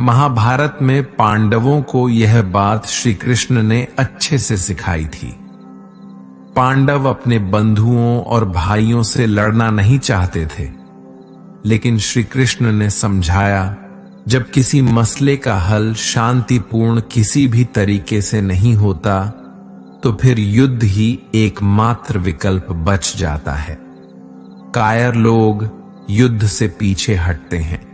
महाभारत में पांडवों को यह बात श्री कृष्ण ने अच्छे से सिखाई थी। पांडव अपने बंधुओं और भाइयों से लड़ना नहीं चाहते थे, लेकिन श्री कृष्ण ने समझाया, जब किसी मसले का हल शांतिपूर्ण किसी भी तरीके से नहीं होता तो फिर युद्ध ही एकमात्र विकल्प बच जाता है। कायर लोग युद्ध से पीछे हटते हैं,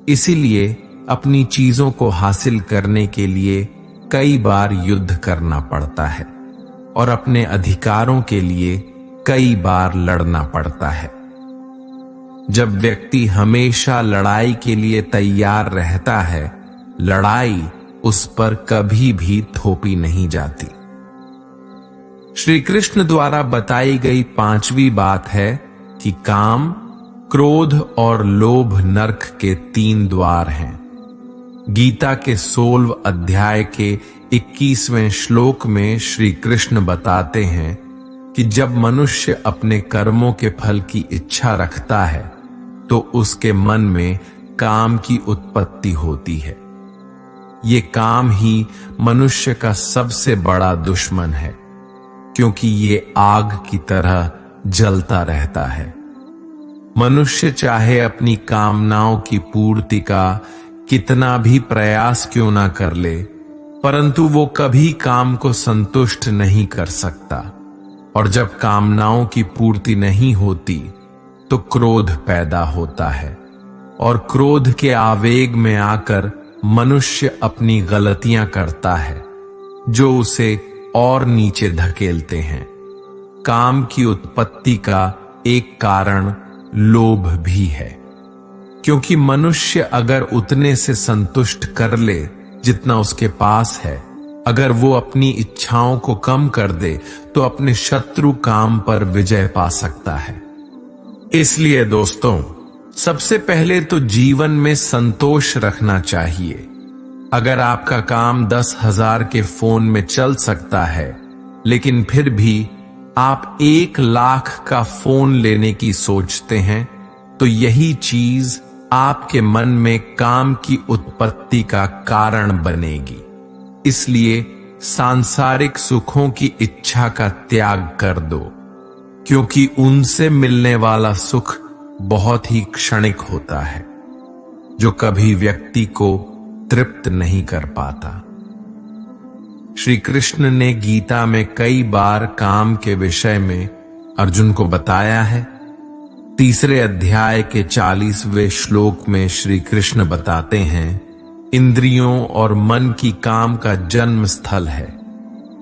इसीलिए अपनी चीजों को हासिल करने के लिए कई बार युद्ध करना पड़ता है और अपने अधिकारों के लिए कई बार लड़ना पड़ता है। जब व्यक्ति हमेशा लड़ाई के लिए तैयार रहता है, लड़ाई उस पर कभी भी थोपी नहीं जाती। श्री कृष्ण द्वारा बताई गई 5वीं बात है कि काम, क्रोध और लोभ नरक के 3 द्वार हैं। गीता के 16 अध्याय के 21वें श्लोक में श्री कृष्ण बताते हैं कि जब मनुष्य अपने कर्मों के फल की इच्छा रखता है तो उसके मन में काम की उत्पत्ति होती है। ये काम ही मनुष्य का सबसे बड़ा दुश्मन है, क्योंकि ये आग की तरह जलता रहता है। मनुष्य चाहे अपनी कामनाओं की पूर्ति का कितना भी प्रयास क्यों ना कर ले, परंतु वो कभी काम को संतुष्ट नहीं कर सकता। और जब कामनाओं की पूर्ति नहीं होती तो क्रोध पैदा होता है, और क्रोध के आवेग में आकर मनुष्य अपनी गलतियां करता है, जो उसे और नीचे धकेलते हैं। काम की उत्पत्ति का एक कारण लोभ भी है, क्योंकि मनुष्य अगर उतने से संतुष्ट कर ले जितना उसके पास है, अगर वो अपनी इच्छाओं को कम कर दे तो अपने शत्रु काम पर विजय पा सकता है। इसलिए दोस्तों, सबसे पहले तो जीवन में संतोष रखना चाहिए। अगर आपका काम 10,000 के फोन में चल सकता है, लेकिन फिर भी आप 1,00,000 का फोन लेने की सोचते हैं, तो यही चीज आपके मन में काम की उत्पत्ति का कारण बनेगी। इसलिए सांसारिक सुखों की इच्छा का त्याग कर दो, क्योंकि उनसे मिलने वाला सुख बहुत ही क्षणिक होता है, जो कभी व्यक्ति को तृप्त नहीं कर पाता। श्री कृष्ण ने गीता में कई बार काम के विषय में अर्जुन को बताया है। 3 अध्याय के 40वें श्लोक में श्री कृष्ण बताते हैं, इंद्रियों और मन की काम का जन्म स्थल है।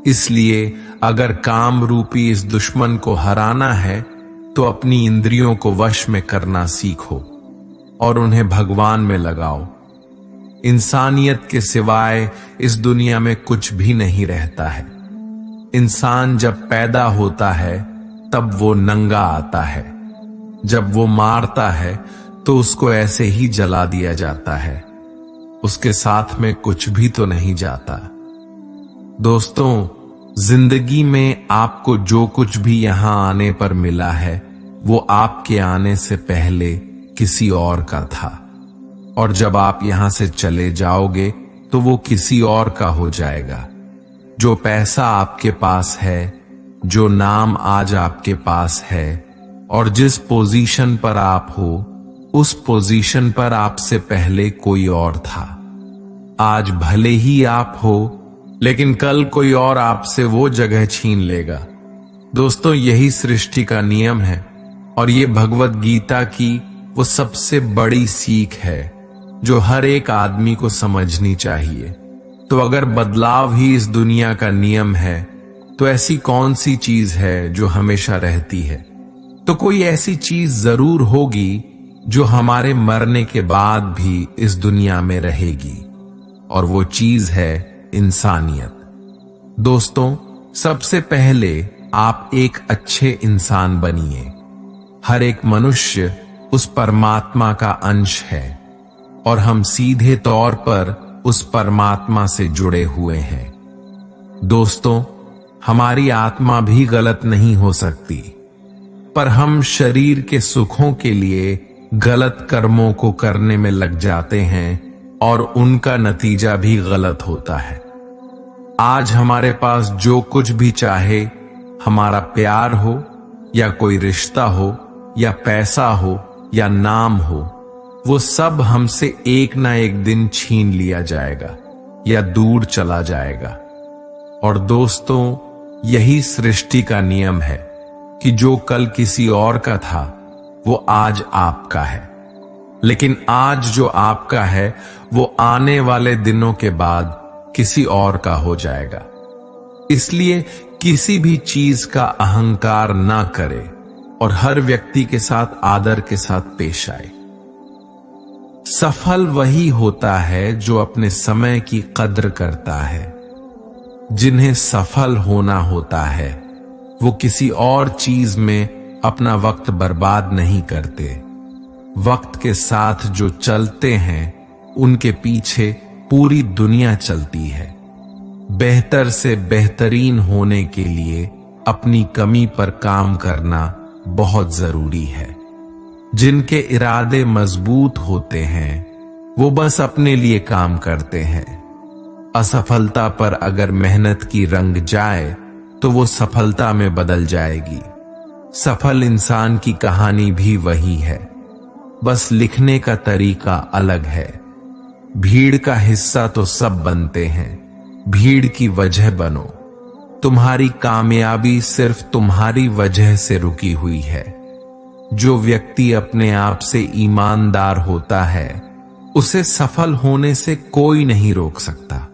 इसलिए अगर काम रूपी इस दुश्मन को हराना है तो अपनी इंद्रियों को वश में करना सीखो और उन्हें भगवान में लगाओ। इंसानियत के सिवाय इस दुनिया में कुछ भी नहीं रहता है। इंसान जब पैदा होता है तब वो नंगा आता है, जब वो मारता है तो उसको ऐसे ही जला दिया जाता है, उसके साथ में कुछ भी तो नहीं जाता। दोस्तों, जिंदगी में आपको जो कुछ भी यहां आने पर मिला है वो आपके आने से पहले किसी और का था, और जब आप यहां से चले जाओगे तो वो किसी और का हो जाएगा। जो पैसा आपके पास है, जो नाम आज आपके पास है, और जिस पोजीशन पर आप हो, उस पोजीशन पर आपसे पहले कोई और था। आज भले ही आप हो, लेकिन कल कोई और आपसे वो जगह छीन लेगा। दोस्तों, यही सृष्टि का नियम है, और ये भगवत गीता की वो सबसे बड़ी सीख है जो हर एक आदमी को समझनी चाहिए। तो अगर बदलाव ही इस दुनिया का नियम है, तो ऐसी कौन सी चीज है जो हमेशा रहती है? तो कोई ऐसी चीज जरूर होगी जो हमारे मरने के बाद भी इस दुनिया में रहेगी, और वो चीज है इंसानियत। दोस्तों, सबसे पहले आप एक अच्छे इंसान बनिए। हर एक मनुष्य उस परमात्मा का अंश है, और हम सीधे तौर पर उस परमात्मा से जुड़े हुए हैं। दोस्तों, हमारी आत्मा भी गलत नहीं हो सकती, पर हम शरीर के सुखों के लिए गलत कर्मों को करने में लग जाते हैं, और उनका नतीजा भी गलत होता है। आज हमारे पास जो कुछ भी चाहे, हमारा प्यार हो या कोई रिश्ता हो या पैसा हो या नाम हो, वो सब हमसे एक ना एक दिन छीन लिया जाएगा या दूर चला जाएगा। और दोस्तों, यही सृष्टि का नियम है कि जो कल किसी और का था वो आज आपका है, लेकिन आज जो आपका है वो आने वाले दिनों के बाद किसी और का हो जाएगा। इसलिए किसी भी चीज का अहंकार ना करे और हर व्यक्ति के साथ आदर के साथ पेश आए। सफल वही होता है जो अपने समय की कद्र करता है। जिन्हें सफल होना होता है वो किसी और चीज में अपना वक्त बर्बाद नहीं करते। वक्त के साथ जो चलते हैं उनके पीछे पूरी दुनिया चलती है। बेहतर से बेहतरीन होने के लिए अपनी कमी पर काम करना बहुत जरूरी है। जिनके इरादे मजबूत होते हैं वो बस अपने लिए काम करते हैं। असफलता पर अगर मेहनत की रंग जाए तो वो सफलता में बदल जाएगी। सफल इंसान की कहानी भी वही है, बस लिखने का तरीका अलग है। भीड़ का हिस्सा तो सब बनते हैं, भीड़ की वजह बनो। तुम्हारी कामयाबी सिर्फ तुम्हारी वजह से रुकी हुई है। जो व्यक्ति अपने आप से ईमानदार होता है उसे सफल होने से कोई नहीं रोक सकता।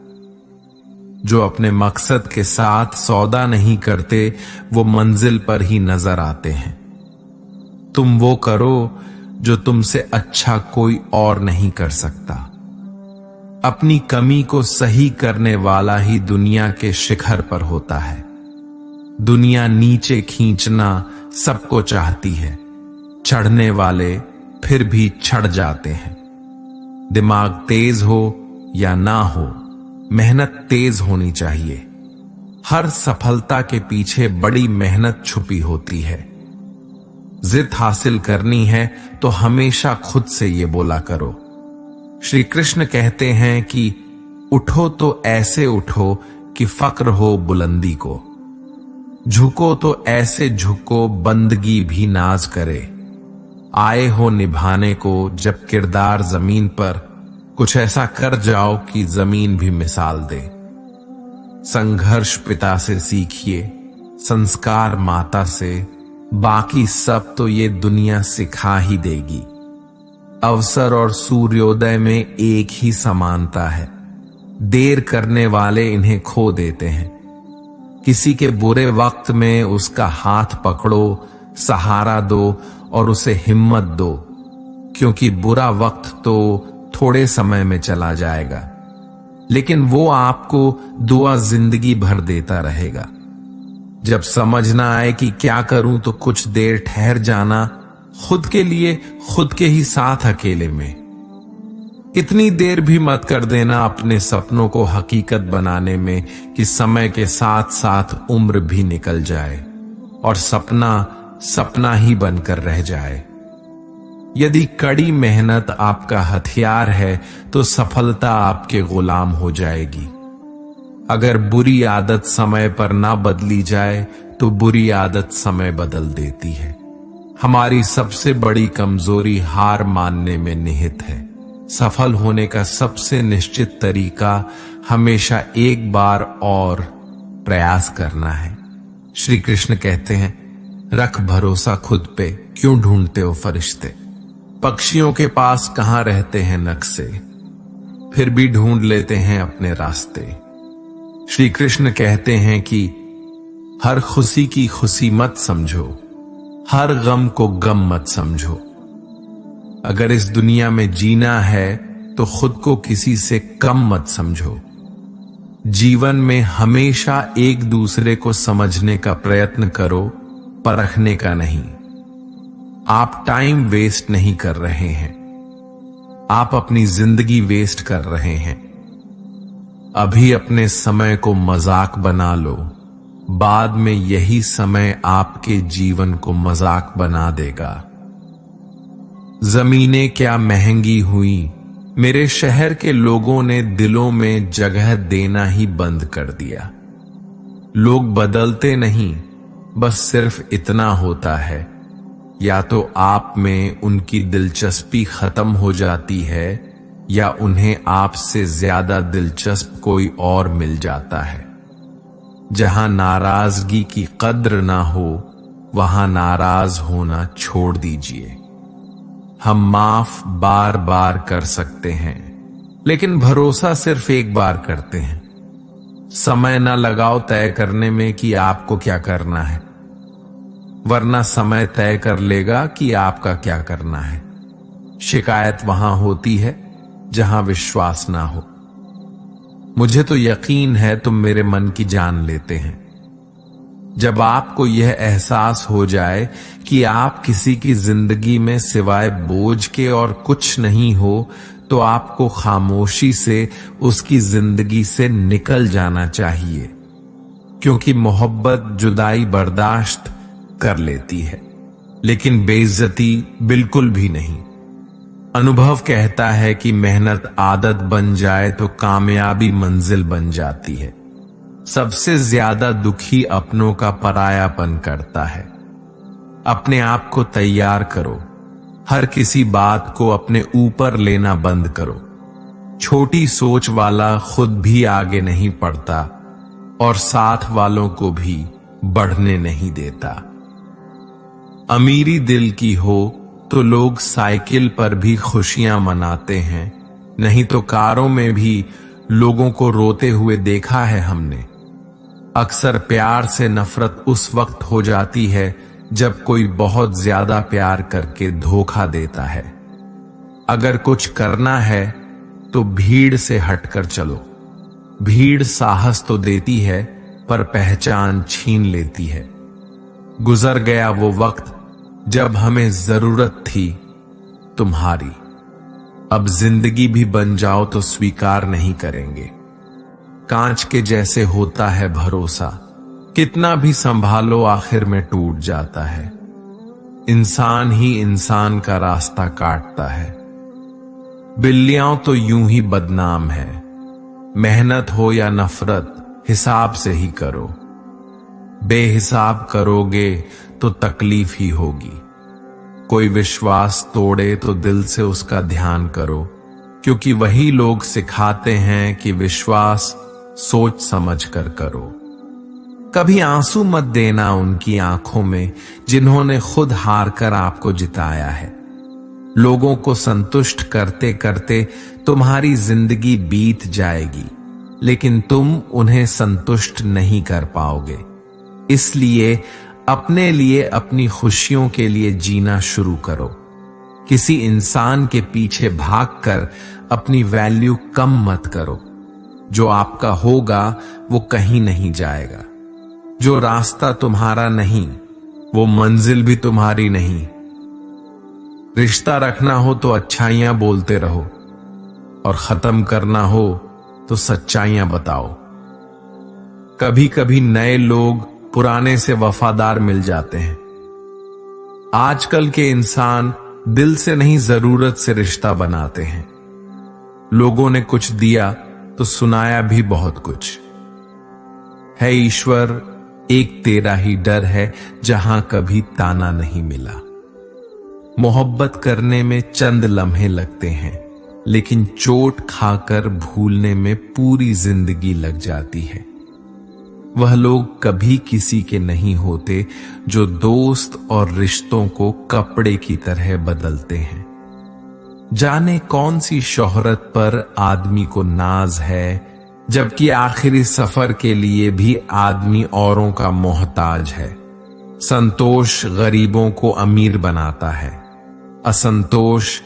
जो अपने मकसद के साथ सौदा नहीं करते वो मंजिल पर ही नजर आते हैं। तुम वो करो जो तुमसे अच्छा कोई और नहीं कर सकता। अपनी कमी को सही करने वाला ही दुनिया के शिखर पर होता है। दुनिया नीचे खींचना सबको चाहती है, चढ़ने वाले फिर भी चढ़ जाते हैं। दिमाग तेज हो या ना हो, मेहनत तेज होनी चाहिए। हर सफलता के पीछे बड़ी मेहनत छुपी होती है। जिद हासिल करनी है तो हमेशा खुद से ये बोला करो। श्री कृष्ण कहते हैं कि उठो तो ऐसे उठो कि फक्र हो बुलंदी को, झुको तो ऐसे झुको बंदगी भी नाज करे। आए हो निभाने को जब किरदार जमीन पर, कुछ ऐसा कर जाओ कि जमीन भी मिसाल दे। संघर्ष पिता से सीखिए, संस्कार माता से, बाकी सब तो ये दुनिया सिखा ही देगी। अवसर और सूर्योदय में एक ही समानता है। देर करने वाले इन्हें खो देते हैं। किसी के बुरे वक्त में उसका हाथ पकड़ो, सहारा दो और उसे हिम्मत दो, क्योंकि बुरा वक्त तो थोड़े समय में चला जाएगा, लेकिन वो आपको दुआ जिंदगी भर देता रहेगा। जब समझ ना आए कि क्या करूं तो कुछ देर ठहर जाना, खुद के लिए खुद के ही साथ अकेले में। इतनी देर भी मत कर देना अपने सपनों को हकीकत बनाने में कि समय के साथ साथ उम्र भी निकल जाए और सपना सपना ही बनकर रह जाए। यदि कड़ी मेहनत आपका हथियार है तो सफलता आपके गुलाम हो जाएगी। अगर बुरी आदत समय पर ना बदली जाए तो बुरी आदत समय बदल देती है। हमारी सबसे बड़ी कमजोरी हार मानने में निहित है। सफल होने का सबसे निश्चित तरीका हमेशा एक बार और प्रयास करना है। श्री कृष्ण कहते हैं, रख भरोसा खुद पे, क्यों ढूंढते हो फरिश्ते। पक्षियों के पास कहां रहते हैं नक्शे, फिर भी ढूंढ लेते हैं अपने रास्ते। श्री कृष्ण कहते हैं कि हर खुशी की खुशी मत समझो, हर गम को गम मत समझो। अगर इस दुनिया में जीना है तो खुद को किसी से कम मत समझो। जीवन में हमेशा एक दूसरे को समझने का प्रयत्न करो, परखने का नहीं। आप टाइम वेस्ट नहीं कर रहे हैं, आप अपनी जिंदगी वेस्ट कर रहे हैं। अभी अपने समय को मजाक बना लो, बाद में यही समय आपके जीवन को मजाक बना देगा। जमीनें क्या महंगी हुई, मेरे शहर के लोगों ने दिलों में जगह देना ही बंद कर दिया। लोग बदलते नहीं, बस सिर्फ इतना होता है, या तो आप में उनकी दिलचस्पी खत्म हो जाती है या उन्हें आपसे ज्यादा दिलचस्प कोई और मिल जाता है। जहां नाराजगी की कद्र ना हो, वहां नाराज होना छोड़ दीजिए। हम माफ बार बार कर सकते हैं, लेकिन भरोसा सिर्फ एक बार करते हैं। समय ना लगाओ तय करने में कि आपको क्या करना है, वरना समय तय कर लेगा कि आपका क्या करना है। शिकायत वहां होती है जहां विश्वास ना हो। मुझे तो यकीन है तुम मेरे मन की जान लेते हैं। जब आपको यह एहसास हो जाए कि आप किसी की जिंदगी में सिवाय बोझ के और कुछ नहीं हो, तो आपको खामोशी से उसकी जिंदगी से निकल जाना चाहिए, क्योंकि मोहब्बत जुदाई बर्दाश्त कर लेती है, लेकिन बेइज्जती बिल्कुल भी नहीं। अनुभव कहता है कि मेहनत आदत बन जाए तो कामयाबी मंजिल बन जाती है। सबसे ज्यादा दुखी अपनों का परायापन करता है। अपने आप को तैयार करो। हर किसी बात को अपने ऊपर लेना बंद करो। छोटी सोच वाला खुद भी आगे नहीं बढ़ता और साथ वालों को भी बढ़ने नहीं देता। अमीरी दिल की हो तो लोग साइकिल पर भी खुशियां मनाते हैं, नहीं तो कारों में भी लोगों को रोते हुए देखा है हमने। अक्सर प्यार से नफरत उस वक्त हो जाती है जब कोई बहुत ज्यादा प्यार करके धोखा देता है। अगर कुछ करना है तो भीड़ से हटकर चलो। भीड़ साहस तो देती है पर पहचान छीन लेती है। गुजर गया वो वक्त जब हमें जरूरत थी तुम्हारी। अब जिंदगी भी बन जाओ तो स्वीकार नहीं करेंगे। कांच के जैसे होता है भरोसा, कितना भी संभालो आखिर में टूट जाता है। इंसान ही इंसान का रास्ता काटता है। बिल्लियां तो यूं ही बदनाम है। मेहनत हो या नफरत, हिसाब से ही करो। बेहिसाब करोगे तो तकलीफ ही होगी। कोई विश्वास तोड़े तो दिल से उसका ध्यान करो, क्योंकि वही लोग सिखाते हैं कि विश्वास सोच समझ कर करो। कभी आंसू मत देना उनकी आंखों में जिन्होंने खुद हार कर आपको जिताया है। लोगों को संतुष्ट करते करते तुम्हारी जिंदगी बीत जाएगी, लेकिन तुम उन्हें संतुष्ट नहीं कर पाओगे। इसलिए अपने लिए, अपनी खुशियों के लिए जीना शुरू करो। किसी इंसान के पीछे भागकर अपनी वैल्यू कम मत करो। जो आपका होगा वो कहीं नहीं जाएगा। जो रास्ता तुम्हारा नहीं, वो मंजिल भी तुम्हारी नहीं। रिश्ता रखना हो तो अच्छाइयां बोलते रहो, और खत्म करना हो तो सच्चाइयां बताओ। कभी कभी नए लोग पुराने से वफादार मिल जाते हैं। आजकल के इंसान दिल से नहीं, जरूरत से रिश्ता बनाते हैं। लोगों ने कुछ दिया तो सुनाया भी बहुत कुछ। है ईश्वर एक तेरा ही डर है, जहां कभी ताना नहीं मिला। मोहब्बत करने में चंद लम्हे लगते हैं, लेकिन चोट खाकर भूलने में पूरी जिंदगी लग जाती है। वह लोग कभी किसी के नहीं होते जो दोस्त और रिश्तों को कपड़े की तरह बदलते हैं। जाने कौन सी शोहरत पर आदमी को नाज है, जबकि आखिरी सफर के लिए भी आदमी औरों का मोहताज है। संतोष गरीबों को अमीर बनाता है, असंतोष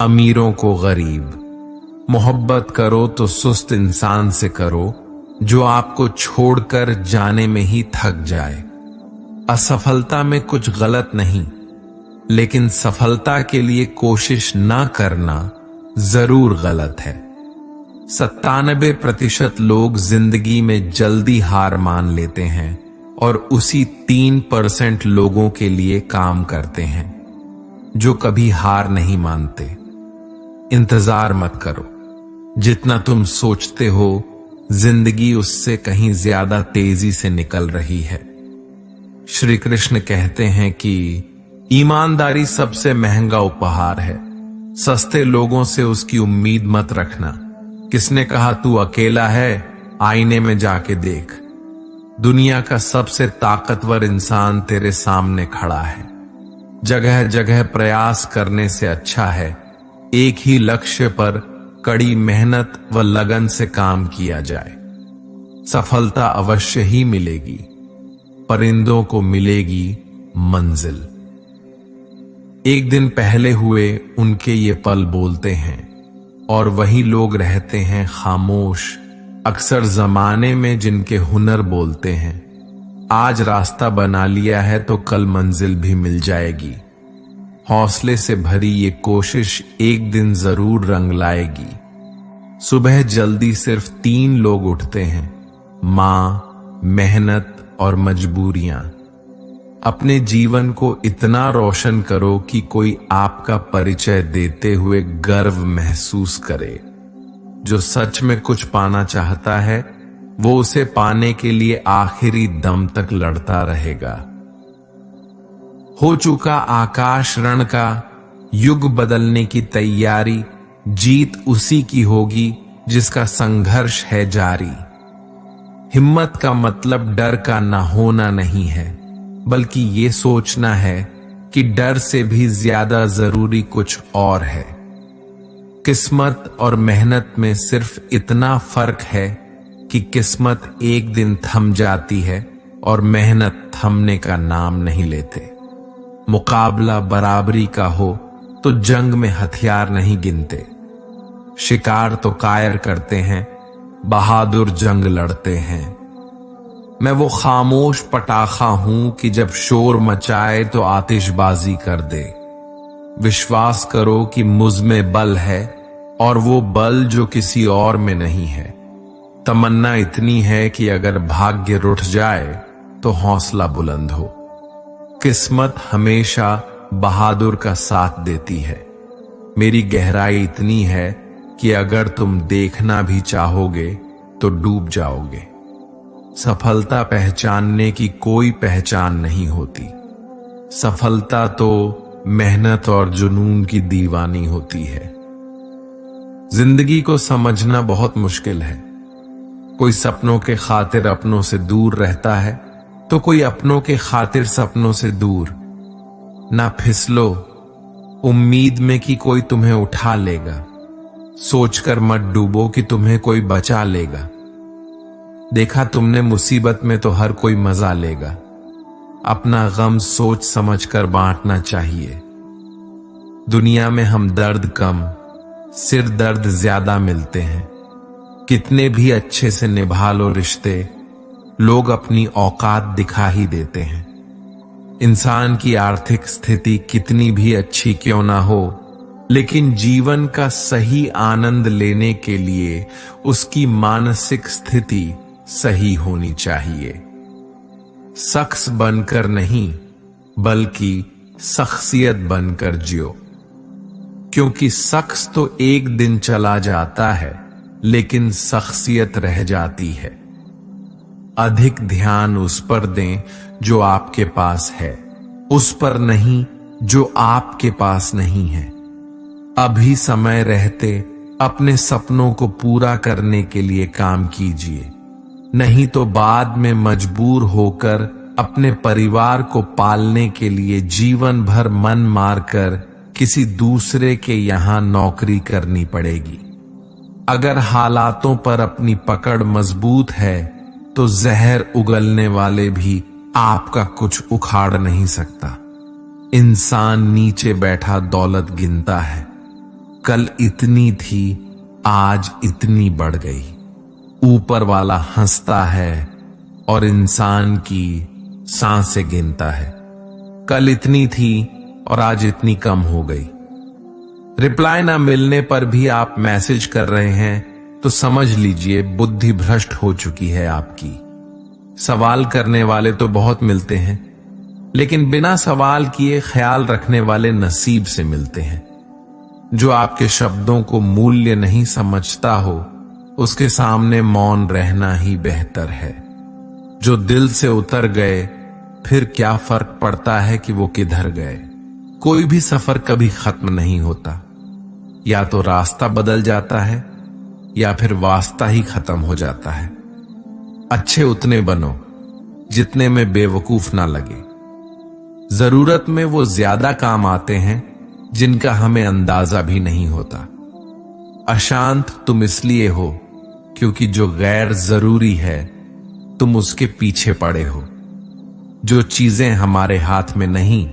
अमीरों को गरीब। मोहब्बत करो तो सुस्त इंसान से करो, जो आपको छोड़कर जाने में ही थक जाए। असफलता में कुछ गलत नहीं, लेकिन सफलता के लिए कोशिश ना करना जरूर गलत है। 97% लोग जिंदगी में जल्दी हार मान लेते हैं और उसी 3% लोगों के लिए काम करते हैं जो कभी हार नहीं मानते। इंतजार मत करो। जितना तुम सोचते हो जिंदगी उससे कहीं ज्यादा तेजी से निकल रही है। श्री कृष्ण कहते हैं कि ईमानदारी सबसे महंगा उपहार है। सस्ते लोगों से उसकी उम्मीद मत रखना। किसने कहा तू अकेला है? आईने में जाके देख। दुनिया का सबसे ताकतवर इंसान तेरे सामने खड़ा है। जगह जगह प्रयास करने से अच्छा है एक ही लक्ष्य पर कड़ी मेहनत व लगन से काम किया जाए। सफलता अवश्य ही मिलेगी, परिंदों को मिलेगी मंजिल। एक दिन पहले हुए उनके ये पल बोलते हैं और वही लोग रहते हैं खामोश। अक्सर जमाने में जिनके हुनर बोलते हैं। आज रास्ता बना लिया है तो कल मंजिल भी मिल जाएगी। हौसले से भरी ये कोशिश एक दिन जरूर रंग लाएगी। सुबह जल्दी सिर्फ 3 लोग उठते हैं, मां, मेहनत और मजबूरियां। अपने जीवन को इतना रोशन करो कि कोई आपका परिचय देते हुए गर्व महसूस करे। जो सच में कुछ पाना चाहता है वो उसे पाने के लिए आखिरी दम तक लड़ता रहेगा। हो चुका आकाश रण का, युग बदलने की तैयारी। जीत उसी की होगी जिसका संघर्ष है जारी। हिम्मत का मतलब डर का ना होना नहीं है, बल्कि ये सोचना है कि डर से भी ज्यादा जरूरी कुछ और है। किस्मत और मेहनत में सिर्फ इतना फर्क है कि किस्मत एक दिन थम जाती है और मेहनत थमने का नाम नहीं लेते। मुकाबला बराबरी का हो तो जंग में हथियार नहीं गिनते। शिकार तो कायर करते हैं, बहादुर जंग लड़ते हैं। मैं वो खामोश पटाखा हूं कि जब शोर मचाए तो आतिशबाजी कर दे। विश्वास करो कि मुझ में बल है और वो बल जो किसी और में नहीं है। तमन्ना इतनी है कि अगर भाग्य रुठ जाए तो हौसला बुलंद हो। किस्मत हमेशा बहादुर का साथ देती है। मेरी गहराई इतनी है कि अगर तुम देखना भी चाहोगे तो डूब जाओगे। सफलता पहचानने की कोई पहचान नहीं होती। सफलता तो मेहनत और जुनून की दीवानी होती है। जिंदगी को समझना बहुत मुश्किल है। कोई सपनों के खातिर अपनों से दूर रहता है तो कोई अपनों के खातिर सपनों से दूर। ना फिसलो उम्मीद में कि कोई तुम्हें उठा लेगा। सोचकर मत डूबो कि तुम्हें कोई बचा लेगा। देखा तुमने मुसीबत में तो हर कोई मजा लेगा। अपना गम सोच समझकर बांटना चाहिए। दुनिया में हम दर्द कम, सिर दर्द ज्यादा मिलते हैं। कितने भी अच्छे से निभा लो रिश्ते, लोग अपनी औकात दिखा ही देते हैं। इंसान की आर्थिक स्थिति कितनी भी अच्छी क्यों ना हो, लेकिन जीवन का सही आनंद लेने के लिए उसकी मानसिक स्थिति सही होनी चाहिए। शख्स बनकर नहीं बल्कि शख्सियत बनकर जियो, क्योंकि शख्स तो एक दिन चला जाता है लेकिन शख्सियत रह जाती है। अधिक ध्यान उस पर दें जो आपके पास है, उस पर नहीं जो आपके पास नहीं है। अभी समय रहते अपने सपनों को पूरा करने के लिए काम कीजिए, नहीं तो बाद में मजबूर होकर अपने परिवार को पालने के लिए जीवन भर मन मारकर किसी दूसरे के यहां नौकरी करनी पड़ेगी। अगर हालातों पर अपनी पकड़ मजबूत है तो जहर उगलने वाले भी आपका कुछ उखाड़ नहीं सकता। इंसान नीचे बैठा दौलत गिनता है। कल इतनी थी, आज इतनी बढ़ गई। ऊपर वाला हंसता है और इंसान की सांसें गिनता है। कल इतनी थी और आज इतनी कम हो गई। रिप्लाई ना मिलने पर भी आप मैसेज कर रहे हैं तो समझ लीजिए बुद्धि भ्रष्ट हो चुकी है आपकी। सवाल करने वाले तो बहुत मिलते हैं, लेकिन बिना सवाल किए ख्याल रखने वाले नसीब से मिलते हैं। जो आपके शब्दों को मूल्य नहीं समझता हो, उसके सामने मौन रहना ही बेहतर है। जो दिल से उतर गए, फिर क्या फर्क पड़ता है कि वो किधर गए। कोई भी सफर कभी खत्म नहीं होता। या तो रास्ता बदल जाता है या फिर वास्ता ही खत्म हो जाता है। अच्छे उतने बनो जितने में बेवकूफ ना लगे। जरूरत में वो ज्यादा काम आते हैं जिनका हमें अंदाजा भी नहीं होता। अशांत तुम इसलिए हो क्योंकि जो गैर जरूरी है तुम उसके पीछे पड़े हो। जो चीजें हमारे हाथ में नहीं,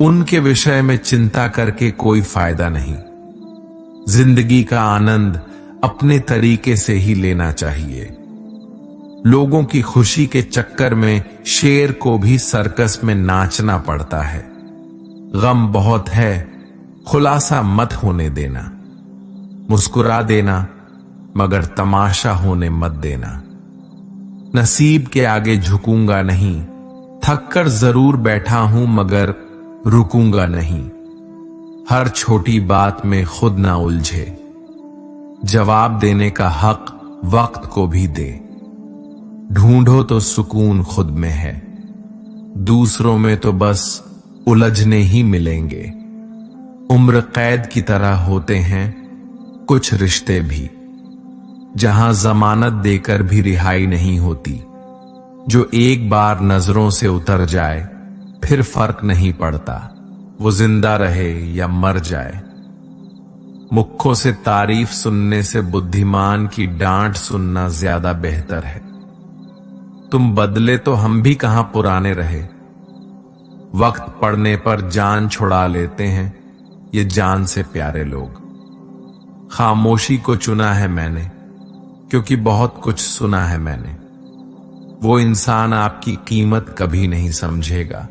उनके विषय में चिंता करके कोई फायदा नहीं। जिंदगी का आनंद अपने तरीके से ही लेना चाहिए। लोगों की खुशी के चक्कर में शेर को भी सर्कस में नाचना पड़ता है। गम बहुत है, खुलासा मत होने देना। मुस्कुरा देना, मगर तमाशा होने मत देना। नसीब के आगे झुकूंगा नहीं, थक कर जरूर बैठा हूं मगर रुकूंगा नहीं। हर छोटी बात में खुद ना उलझे। जवाब देने का हक वक्त को भी दे। ढूंढो तो सुकून खुद में है, दूसरों में तो बस उलझने ही मिलेंगे। उम्र कैद की तरह होते हैं कुछ रिश्ते भी, जहां जमानत देकर भी रिहाई नहीं होती। जो एक बार नजरों से उतर जाए फिर फर्क नहीं पड़ता वो जिंदा रहे या मर जाए। मुखों से तारीफ सुनने से बुद्धिमान की डांट सुनना ज्यादा बेहतर है। तुम बदले तो हम भी कहां पुराने रहे। वक्त पड़ने पर जान छुड़ा लेते हैं ये जान से प्यारे लोग। खामोशी को चुना है मैंने क्योंकि बहुत कुछ सुना है मैंने। वो इंसान आपकी कीमत कभी नहीं समझेगा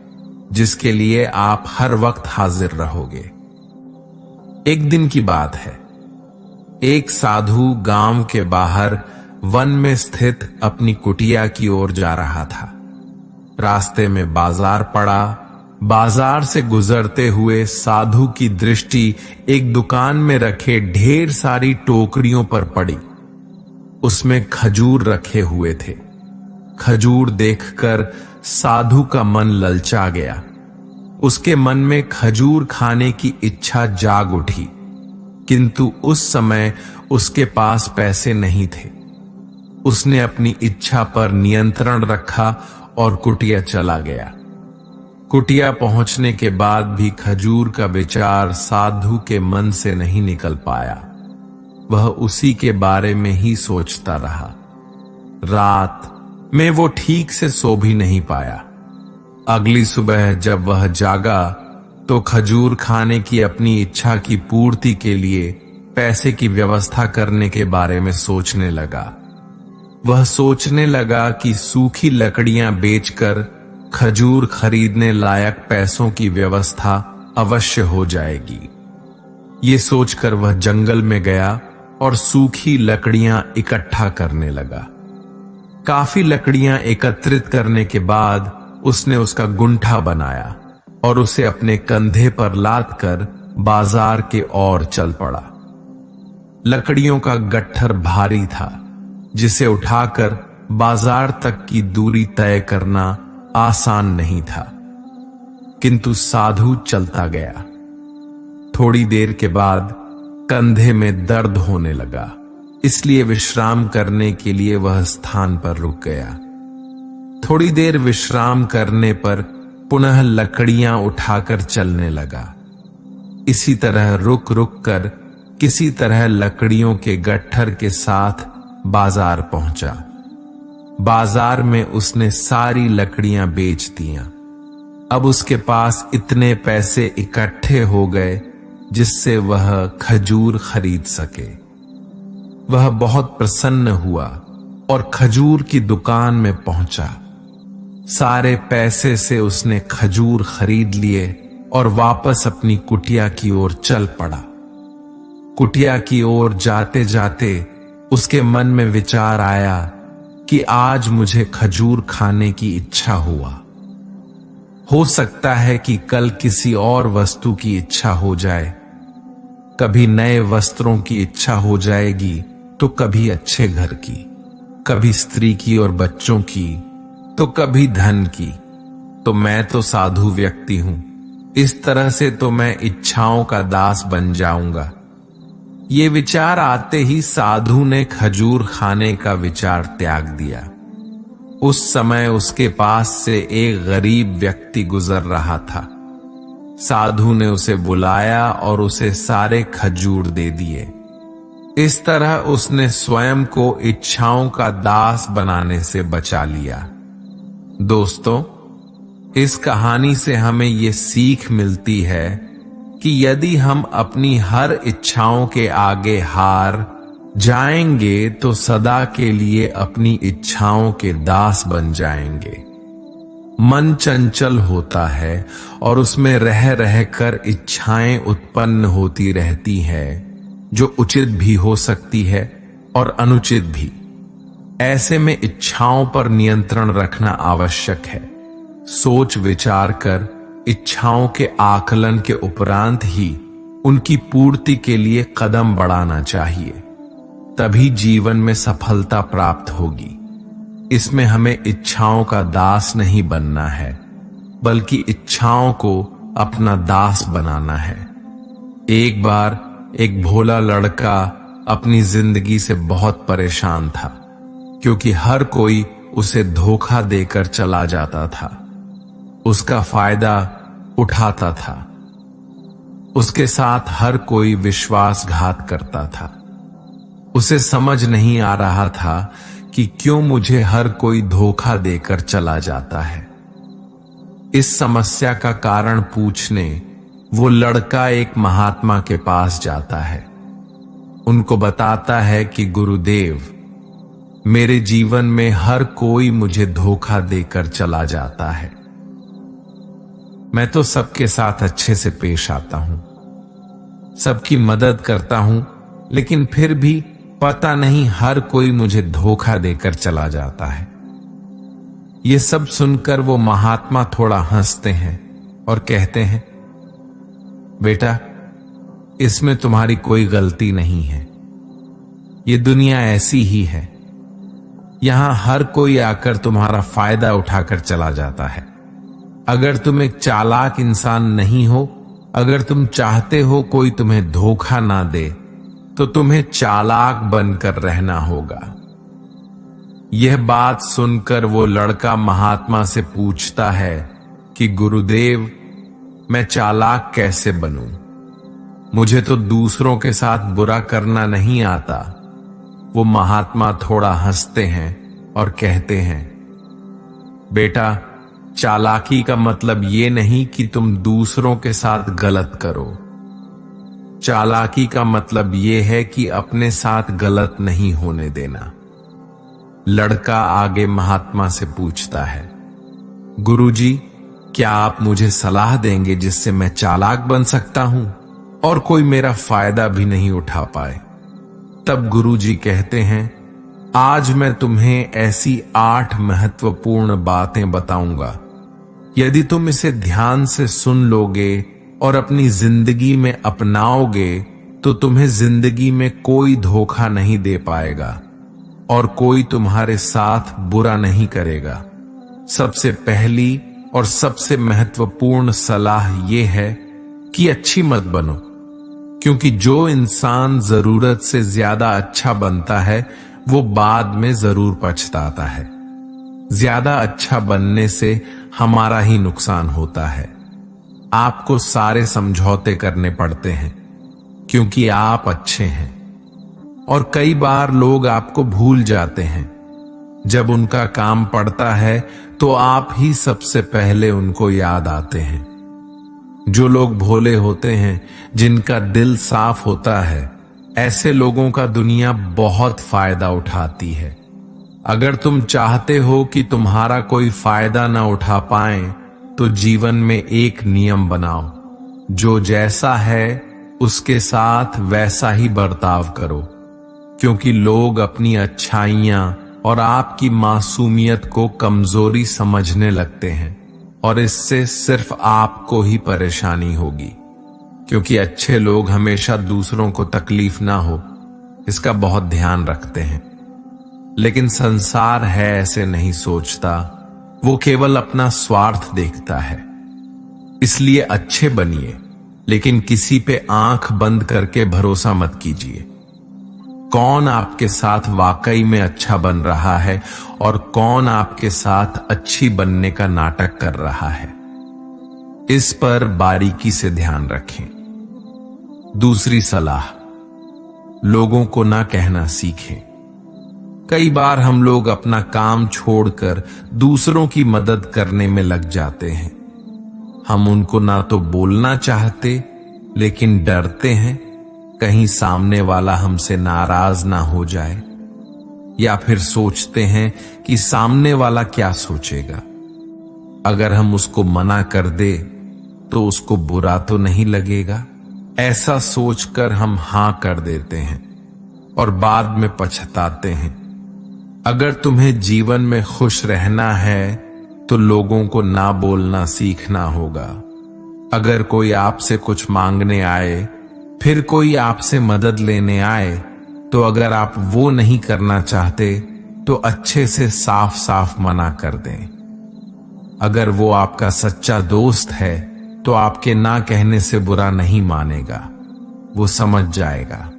जिसके लिए आप हर वक्त हाजिर रहोगे। एक दिन की बात है, एक साधु गांव के बाहर वन में स्थित अपनी कुटिया की ओर जा रहा था। रास्ते में बाजार पड़ा। बाजार से गुजरते हुए साधु की दृष्टि एक दुकान में रखे ढेर सारी टोकरियों पर पड़ी। उसमें खजूर रखे हुए थे। खजूर देखकर साधु का मन ललचा गया। उसके मन में खजूर खाने की इच्छा जाग उठी, किंतु उस समय उसके पास पैसे नहीं थे। उसने अपनी इच्छा पर नियंत्रण रखा और कुटिया चला गया। कुटिया पहुंचने के बाद भी खजूर का विचार साधु के मन से नहीं निकल पाया। वह उसी के बारे में ही सोचता रहा। रात में वो ठीक से सो भी नहीं पाया। अगली सुबह जब वह जागा तो खजूर खाने की अपनी इच्छा की पूर्ति के लिए पैसे की व्यवस्था करने के बारे में सोचने लगा। वह सोचने लगा कि सूखी लकड़ियां बेचकर खजूर खरीदने लायक पैसों की व्यवस्था अवश्य हो जाएगी। ये सोचकर वह जंगल में गया और सूखी लकड़ियां इकट्ठा करने लगा। काफी लकड़ियां एकत्रित करने के बाद उसने उसका गुंठा बनाया और उसे अपने कंधे पर लाद कर बाजार के ओर चल पड़ा। लकड़ियों का गट्ठर भारी था, जिसे उठाकर बाजार तक की दूरी तय करना आसान नहीं था, किंतु साधु चलता गया। थोड़ी देर के बाद कंधे में दर्द होने लगा, इसलिए विश्राम करने के लिए वह स्थान पर रुक गया। थोड़ी देर विश्राम करने पर पुनः लकड़ियां उठाकर चलने लगा। इसी तरह रुक रुक कर किसी तरह लकड़ियों के गट्ठर के साथ बाजार पहुंचा। बाजार में उसने सारी लकड़ियां बेच दियां। अब उसके पास इतने पैसे इकट्ठे हो गए जिससे वह खजूर खरीद सके। वह बहुत प्रसन्न हुआ और खजूर की दुकान में पहुंचा। सारे पैसे से उसने खजूर खरीद लिए और वापस अपनी कुटिया की ओर चल पड़ा। कुटिया की ओर जाते जाते उसके मन में विचार आया कि आज मुझे खजूर खाने की इच्छा हुआ। हो सकता है कि कल किसी और वस्तु की इच्छा हो जाए। कभी नए वस्त्रों की इच्छा हो जाएगी तो कभी अच्छे घर की, कभी स्त्री की और बच्चों की, तो कभी धन की। तो मैं तो साधु व्यक्ति हूं, इस तरह से तो मैं इच्छाओं का दास बन जाऊंगा। ये विचार आते ही साधु ने खजूर खाने का विचार त्याग दिया। उस समय उसके पास से एक गरीब व्यक्ति गुजर रहा था। साधु ने उसे बुलाया और उसे सारे खजूर दे दिए। इस तरह उसने स्वयं को इच्छाओं का दास बनाने से बचा लिया। दोस्तों, इस कहानी से हमें ये सीख मिलती है कि यदि हम अपनी हर इच्छाओं के आगे हार जाएंगे तो सदा के लिए अपनी इच्छाओं के दास बन जाएंगे। मन चंचल होता है और उसमें रह रहकर इच्छाएं उत्पन्न होती रहती है, जो उचित भी हो सकती है और अनुचित भी। ऐसे में इच्छाओं पर नियंत्रण रखना आवश्यक है। सोच विचार कर इच्छाओं के आकलन के उपरांत ही उनकी पूर्ति के लिए कदम बढ़ाना चाहिए, तभी जीवन में सफलता प्राप्त होगी। इसमें हमें इच्छाओं का दास नहीं बनना है, बल्कि इच्छाओं को अपना दास बनाना है। एक बार एक भोला लड़का अपनी जिंदगी से बहुत परेशान था, क्योंकि हर कोई उसे धोखा देकर चला जाता था, उसका फायदा उठाता था। उसके साथ हर कोई विश्वासघात करता था। उसे समझ नहीं आ रहा था कि क्यों मुझे हर कोई धोखा देकर चला जाता है। इस समस्या का कारण पूछने वो लड़का एक महात्मा के पास जाता है। उनको बताता है कि गुरुदेव, मेरे जीवन में हर कोई मुझे धोखा देकर चला जाता है। मैं तो सबके साथ अच्छे से पेश आता हूं, सबकी मदद करता हूं, लेकिन फिर भी पता नहीं हर कोई मुझे धोखा देकर चला जाता है। ये सब सुनकर वो महात्मा थोड़ा हंसते हैं और कहते हैं, बेटा, इसमें तुम्हारी कोई गलती नहीं है। ये दुनिया ऐसी ही है। यहां हर कोई आकर तुम्हारा फायदा उठाकर चला जाता है। अगर तुम एक चालाक इंसान नहीं हो, अगर तुम चाहते हो कोई तुम्हें धोखा ना दे, तो तुम्हें चालाक बनकर रहना होगा। यह बात सुनकर वो लड़का महात्मा से पूछता है कि गुरुदेव, मैं चालाक कैसे बनूं? मुझे तो दूसरों के साथ बुरा करना नहीं आता। वो महात्मा थोड़ा हंसते हैं और कहते हैं, बेटा, चालाकी का मतलब ये नहीं कि तुम दूसरों के साथ गलत करो। चालाकी का मतलब ये है कि अपने साथ गलत नहीं होने देना। लड़का आगे महात्मा से पूछता है, गुरुजी, क्या आप मुझे सलाह देंगे जिससे मैं चालाक बन सकता हूं और कोई मेरा फायदा भी नहीं उठा पाए? तब गुरुजी कहते हैं, आज मैं तुम्हें ऐसी 8 महत्वपूर्ण बातें बताऊंगा। यदि तुम इसे ध्यान से सुन लोगे और अपनी जिंदगी में अपनाओगे तो तुम्हें जिंदगी में कोई धोखा नहीं दे पाएगा और कोई तुम्हारे साथ बुरा नहीं करेगा। सबसे पहली और सबसे महत्वपूर्ण सलाह यह है कि अच्छी मत बनो, क्योंकि जो इंसान जरूरत से ज्यादा अच्छा बनता है वो बाद में जरूर पछताता है। ज्यादा अच्छा बनने से हमारा ही नुकसान होता है। आपको सारे समझौते करने पड़ते हैं क्योंकि आप अच्छे हैं, और कई बार लोग आपको भूल जाते हैं। जब उनका काम पड़ता है तो आप ही सबसे पहले उनको याद आते हैं। जो लोग भोले होते हैं, जिनका दिल साफ होता है, ऐसे लोगों का दुनिया बहुत फायदा उठाती है। अगर तुम चाहते हो कि तुम्हारा कोई फायदा ना उठा पाए तो जीवन में एक नियम बनाओ, जो जैसा है उसके साथ वैसा ही बर्ताव करो, क्योंकि लोग अपनी अच्छाइयां और आपकी मासूमियत को कमजोरी समझने लगते हैं और इससे सिर्फ आपको ही परेशानी होगी। क्योंकि अच्छे लोग हमेशा दूसरों को तकलीफ ना हो इसका बहुत ध्यान रखते हैं। लेकिन संसार है ऐसे नहीं सोचता, वो केवल अपना स्वार्थ देखता है। इसलिए अच्छे बनिए, लेकिन किसी पे आंख बंद करके भरोसा मत कीजिए। कौन आपके साथ वाकई में अच्छा बन रहा है और कौन आपके साथ अच्छी बनने का नाटक कर रहा है, इस पर बारीकी से ध्यान रखें। दूसरी सलाह, लोगों को ना कहना सीखें। कई बार हम लोग अपना काम छोड़कर दूसरों की मदद करने में लग जाते हैं। हम उनको ना तो बोलना चाहते, लेकिन डरते हैं कहीं सामने वाला हमसे नाराज ना हो जाए, या फिर सोचते हैं कि सामने वाला क्या सोचेगा। अगर हम उसको मना कर दे तो उसको बुरा तो नहीं लगेगा। ऐसा सोचकर हम हां कर देते हैं और बाद में पछताते हैं। अगर तुम्हें जीवन में खुश रहना है तो लोगों को ना बोलना सीखना होगा। अगर कोई आपसे कुछ मांगने आए, फिर कोई आपसे मदद लेने आए, तो अगर आप वो नहीं करना चाहते तो अच्छे से साफ साफ मना कर दें। अगर वो आपका सच्चा दोस्त है तो आपके ना कहने से बुरा नहीं मानेगा, वो समझ जाएगा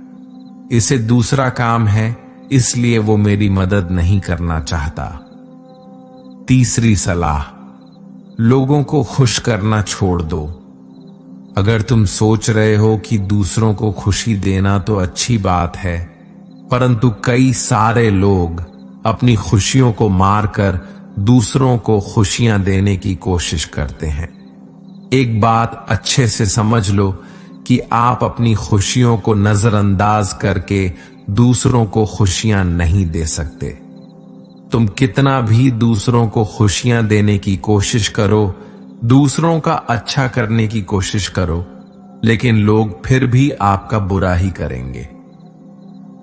इसे दूसरा काम है, इसलिए वो मेरी मदद नहीं करना चाहता। तीसरी सलाह, लोगों को खुश करना छोड़ दो। अगर तुम सोच रहे हो कि दूसरों को खुशी देना तो अच्छी बात है, परंतु कई सारे लोग अपनी खुशियों को मारकर दूसरों को खुशियां देने की कोशिश करते हैं। एक बात अच्छे से समझ लो कि आप अपनी खुशियों को नजरअंदाज करके दूसरों को खुशियां नहीं दे सकते। तुम कितना भी दूसरों को खुशियां देने की कोशिश करो, दूसरों का अच्छा करने की कोशिश करो, लेकिन लोग फिर भी आपका बुरा ही करेंगे।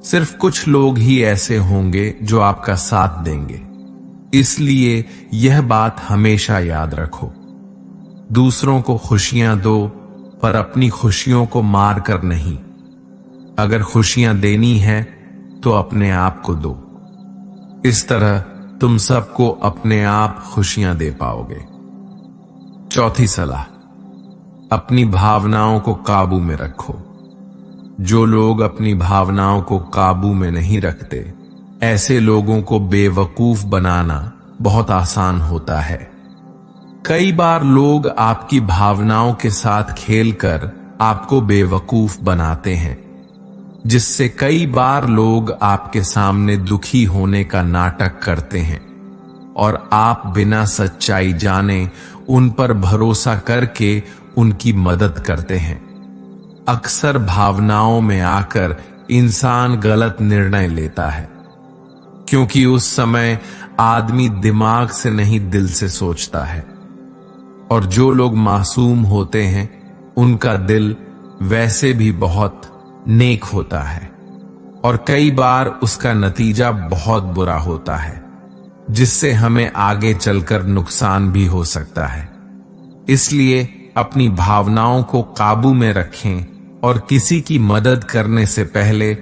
सिर्फ कुछ लोग ही ऐसे होंगे जो आपका साथ देंगे। इसलिए यह बात हमेशा याद रखो, दूसरों को खुशियां दो पर अपनी खुशियों को मार कर नहीं। अगर खुशियां देनी है तो अपने आप को दो। इस तरह तुम सबको अपने आप खुशियां दे पाओगे। चौथी सलाह, अपनी भावनाओं को काबू में रखो। जो लोग अपनी भावनाओं को काबू में नहीं रखते, ऐसे लोगों को बेवकूफ बनाना बहुत आसान होता है। कई बार लोग आपकी भावनाओं के साथ खेलकर आपको बेवकूफ बनाते हैं, जिससे कई बार लोग आपके सामने दुखी होने का नाटक करते हैं और आप बिना सच्चाई जाने उन पर भरोसा करके उनकी मदद करते हैं। अक्सर भावनाओं में आकर इंसान गलत निर्णय लेता है, क्योंकि उस समय आदमी दिमाग से नहीं दिल से सोचता है। और जो लोग मासूम होते हैं उनका दिल वैसे भी बहुत नेक होता है, और कई बार उसका नतीजा बहुत बुरा होता है, जिससे हमें आगे चलकर नुकसान भी हो सकता है। इसलिए अपनी भावनाओं को काबू में रखें और किसी की मदद करने से पहले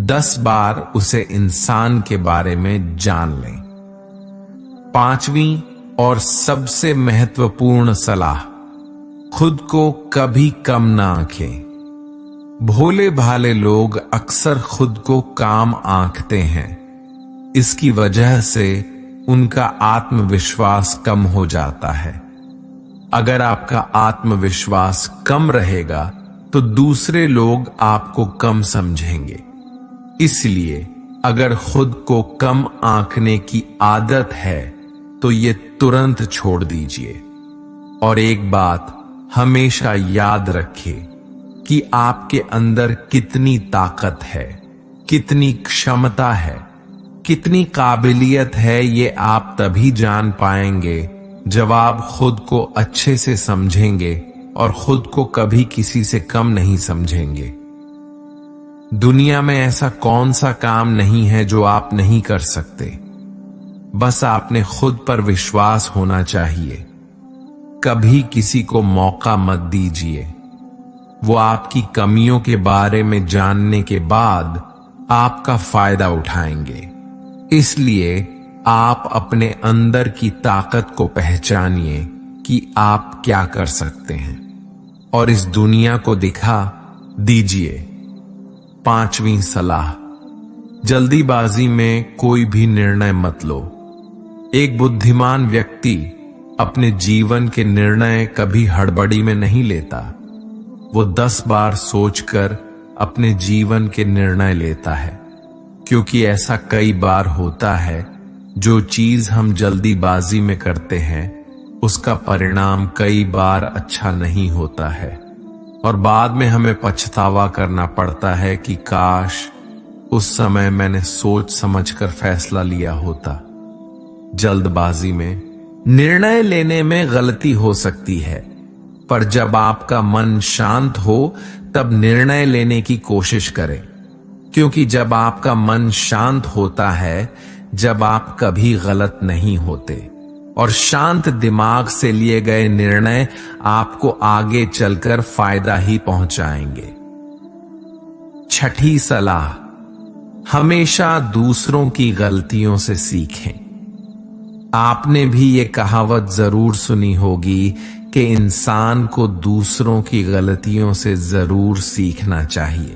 10 बार उसे इंसान के बारे में जान लें। पांचवी और सबसे महत्वपूर्ण सलाह, खुद को कभी कम ना आंकें। भोले भाले लोग अक्सर खुद को काम आंकते हैं। इसकी वजह से उनका आत्मविश्वास कम हो जाता है। अगर आपका आत्मविश्वास कम रहेगा तो दूसरे लोग आपको कम समझेंगे। इसलिए अगर खुद को कम आंकने की आदत है तो ये तुरंत छोड़ दीजिए। और एक बात हमेशा याद रखें कि आपके अंदर कितनी ताकत है, कितनी क्षमता है, कितनी काबिलियत है, ये आप तभी जान पाएंगे जब आप खुद को अच्छे से समझेंगे और खुद को कभी किसी से कम नहीं समझेंगे। दुनिया में ऐसा कौन सा काम नहीं है जो आप नहीं कर सकते। बस आपने खुद पर विश्वास होना चाहिए। कभी किसी को मौका मत दीजिए। वो आपकी कमियों के बारे में जानने के बाद आपका फायदा उठाएंगे। इसलिए आप अपने अंदर की ताकत को पहचानिए कि आप क्या कर सकते हैं और इस दुनिया को दिखा दीजिए। 5वीं सलाह, जल्दीबाजी में कोई भी निर्णय मत लो। एक बुद्धिमान व्यक्ति अपने जीवन के निर्णय कभी हड़बड़ी में नहीं लेता। वो 10 बार सोचकर अपने जीवन के निर्णय लेता है, क्योंकि ऐसा कई बार होता है जो चीज हम जल्दीबाजी में करते हैं उसका परिणाम कई बार अच्छा नहीं होता है और बाद में हमें पछतावा करना पड़ता है कि काश उस समय मैंने सोच समझकर फैसला लिया होता। जल्दबाजी में निर्णय लेने में गलती हो सकती है, पर जब आपका मन शांत हो तब निर्णय लेने की कोशिश करें, क्योंकि जब आपका मन शांत होता है, जब आप कभी गलत नहीं होते और शांत दिमाग से लिए गए निर्णय आपको आगे चलकर फायदा ही पहुंचाएंगे। 6ठी सलाह, हमेशा दूसरों की गलतियों से सीखें। आपने भी ये कहावत जरूर सुनी होगी कि इंसान को दूसरों की गलतियों से जरूर सीखना चाहिए,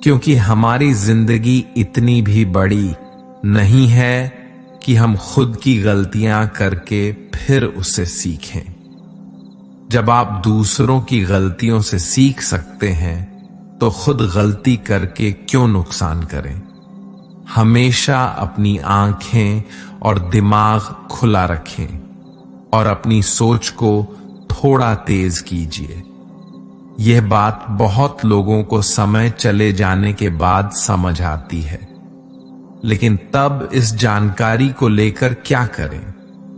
क्योंकि हमारी जिंदगी इतनी भी बड़ी नहीं है कि हम खुद की गलतियां करके फिर उससे सीखें। जब आप दूसरों की गलतियों से सीख सकते हैं तो खुद गलती करके क्यों नुकसान करें। हमेशा अपनी आंखें और दिमाग खुला रखें और अपनी सोच को थोड़ा तेज कीजिए। यह बात बहुत लोगों को समय चले जाने के बाद समझ आती है, लेकिन तब इस जानकारी को लेकर क्या करें,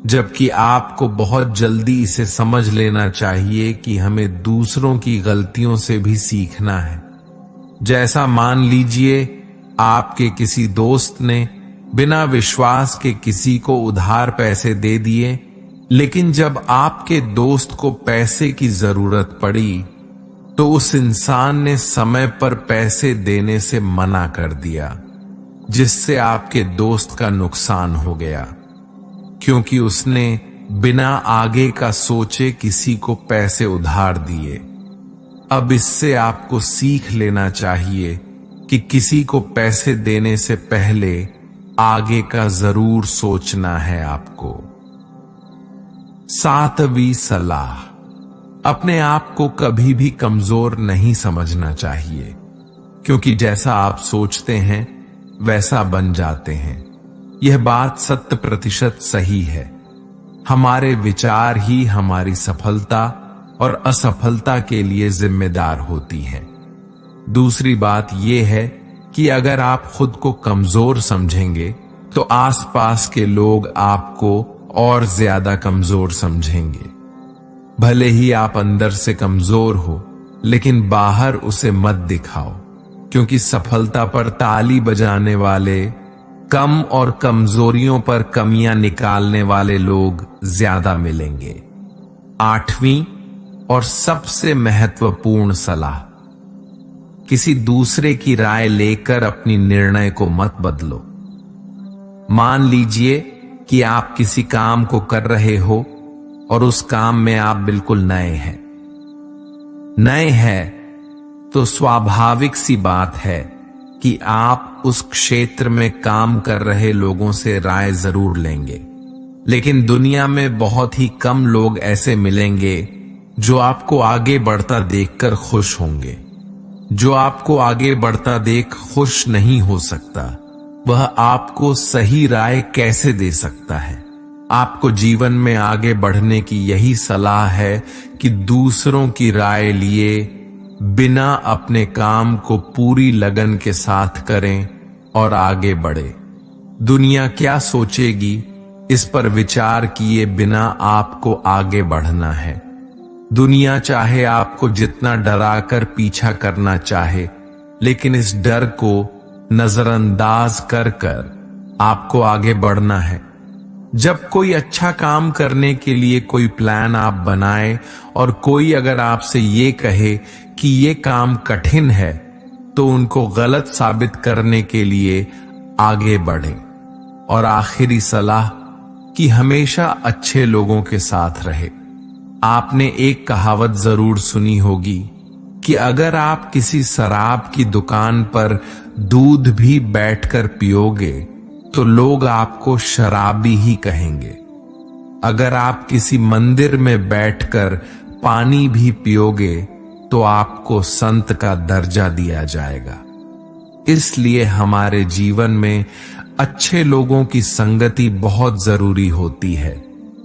जबकि आपको बहुत जल्दी इसे समझ लेना चाहिए कि हमें दूसरों की गलतियों से भी सीखना है। जैसा मान लीजिए आपके किसी दोस्त ने बिना विश्वास के किसी को उधार पैसे दे दिए, लेकिन जब आपके दोस्त को पैसे की जरूरत पड़ी तो उस इंसान ने समय पर पैसे देने से मना कर दिया, जिससे आपके दोस्त का नुकसान हो गया, क्योंकि उसने बिना आगे का सोचे किसी को पैसे उधार दिए। अब इससे आपको सीख लेना चाहिए कि किसी को पैसे देने से पहले आगे का जरूर सोचना है आपको। 7वीं सलाह, अपने आप को कभी भी कमजोर नहीं समझना चाहिए, क्योंकि जैसा आप सोचते हैं वैसा बन जाते हैं। यह बात 100% सही है। हमारे विचार ही हमारी सफलता और असफलता के लिए जिम्मेदार होती हैं। दूसरी बात यह है कि अगर आप खुद को कमजोर समझेंगे तो आसपास के लोग आपको और ज्यादा कमजोर समझेंगे। भले ही आप अंदर से कमजोर हो, लेकिन बाहर उसे मत दिखाओ, क्योंकि सफलता पर ताली बजाने वाले कम और कमजोरियों पर कमियां निकालने वाले लोग ज्यादा मिलेंगे। 8वीं और सबसे महत्वपूर्ण सलाह, किसी दूसरे की राय लेकर अपनी निर्णय को मत बदलो। मान लीजिए कि आप किसी काम को कर रहे हो और उस काम में आप बिल्कुल नए हैं तो स्वाभाविक सी बात है कि आप उस क्षेत्र में काम कर रहे लोगों से राय जरूर लेंगे, लेकिन दुनिया में बहुत ही कम लोग ऐसे मिलेंगे जो आपको आगे बढ़ता देखकर खुश होंगे। जो आपको आगे बढ़ता देख खुश नहीं हो सकता, वह आपको सही राय कैसे दे सकता है। आपको जीवन में आगे बढ़ने की यही सलाह है कि दूसरों की राय लिए बिना अपने काम को पूरी लगन के साथ करें और आगे बढ़े। दुनिया क्या सोचेगी इस पर विचार किए बिना आपको आगे बढ़ना है। दुनिया चाहे आपको जितना डराकर पीछा करना चाहे, लेकिन इस डर को नजरअंदाज कर आपको आगे बढ़ना है। जब कोई अच्छा काम करने के लिए कोई प्लान आप बनाए और कोई अगर आपसे ये कहे कि ये काम कठिन है, तो उनको गलत साबित करने के लिए आगे बढ़ें। और आखिरी सलाह कि हमेशा अच्छे लोगों के साथ रहे। आपने एक कहावत जरूर सुनी होगी कि अगर आप किसी शराब की दुकान पर दूध भी बैठकर पियोगे तो लोग आपको शराबी ही कहेंगे। अगर आप किसी मंदिर में बैठकर पानी भी पियोगे तो आपको संत का दर्जा दिया जाएगा। इसलिए हमारे जीवन में अच्छे लोगों की संगति बहुत जरूरी होती है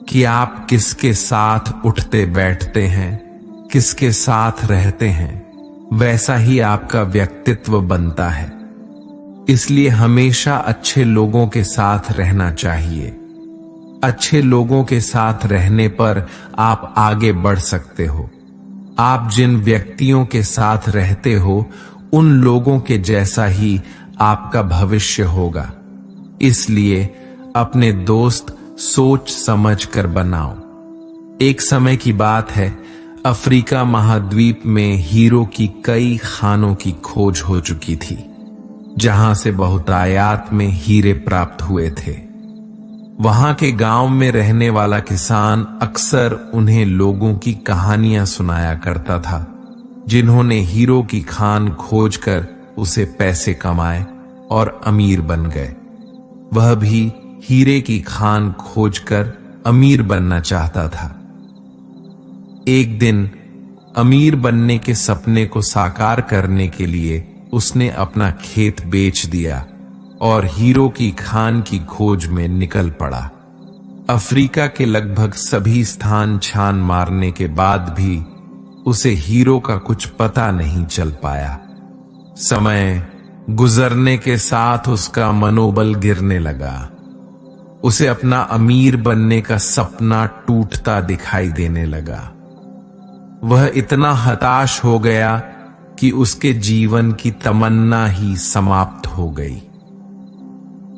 कि आप किसके साथ उठते बैठते हैं, किसके साथ रहते हैं, वैसा ही आपका व्यक्तित्व बनता है। इसलिए हमेशा अच्छे लोगों के साथ रहना चाहिए। अच्छे लोगों के साथ रहने पर आप आगे बढ़ सकते हो। आप जिन व्यक्तियों के साथ रहते हो उन लोगों के जैसा ही आपका भविष्य होगा। इसलिए अपने दोस्त सोच समझ कर बनाओ। एक समय की बात है, अफ्रीका महाद्वीप में हीरो की कई खानों की खोज हो चुकी थी, जहां से बहुतायत में हीरे प्राप्त हुए थे। वहां के गांव में रहने वाला किसान अक्सर उन्हें लोगों की कहानियां सुनाया करता था, जिन्होंने हीरो की खान खोजकर उसे पैसे कमाए और अमीर बन गए। वह भी हीरे की खान खोजकर अमीर बनना चाहता था। एक दिन अमीर बनने के सपने को साकार करने के लिए उसने अपना खेत बेच दिया और हीरो की खान की खोज में निकल पड़ा। अफ्रीका के लगभग सभी स्थान छान मारने के बाद भी उसे हीरो का कुछ पता नहीं चल पाया। समय गुजरने के साथ उसका मनोबल गिरने लगा। उसे अपना अमीर बनने का सपना टूटता दिखाई देने लगा। वह इतना हताश हो गया कि उसके जीवन की तमन्ना ही समाप्त हो गई।